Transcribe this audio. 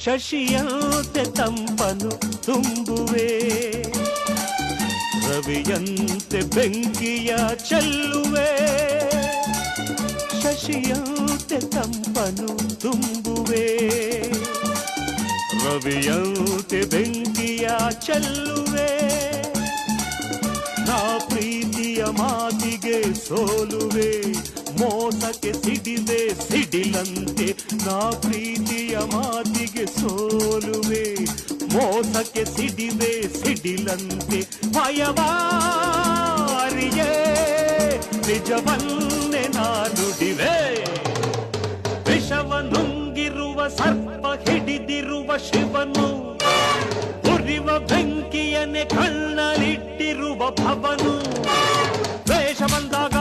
ಶಶಿಯಂತೆ ತಂಪನು ತುಂಬುವೆ, ರವಿಯಂತೆ ಬೆಂಕಿಯ ಚೆಲ್ಲುವೆ. ಶಶಿಯಂತೆ ತಂಪನು ತುಂಬುವೆ, ರವಿಯಂತೆ ಬೆಂಕಿಯ ಚೆಲ್ಲುವೆ. ನಾ ಪ್ರೀತಿಯ ಮಾತಿಗೆ ಸೋಲುವೆ, ಮೋಸಕ್ಕೆ ಸಿಡಿವೆ ಸಿಡಿಲಂತೆ. ನಾ ಪ್ರೀತಿಯ ಮಾತಿಗೆ ಸೋಲುವೆ, ಮೋಸಕ್ಕೆ ಸಿಡಿವೆ ಸಿಡಿಲಂತೆ. ಭಯವಾರಿಯೇ ನಿಜವನ್ನೇ ನಾನುಡಿವೆ. ವಿಷವ ನುಂಗಿರುವ ಸರ್ಪ ಹಿಡಿದಿರುವ ಶಿವನು, ಉರಿವ ಬೆಂಕಿಯನ್ನೇ ಕಣ್ಣಲ್ಲಿಟ್ಟಿರುವ ಭವನು. ದ್ವೇಷ ಬಂದಾಗ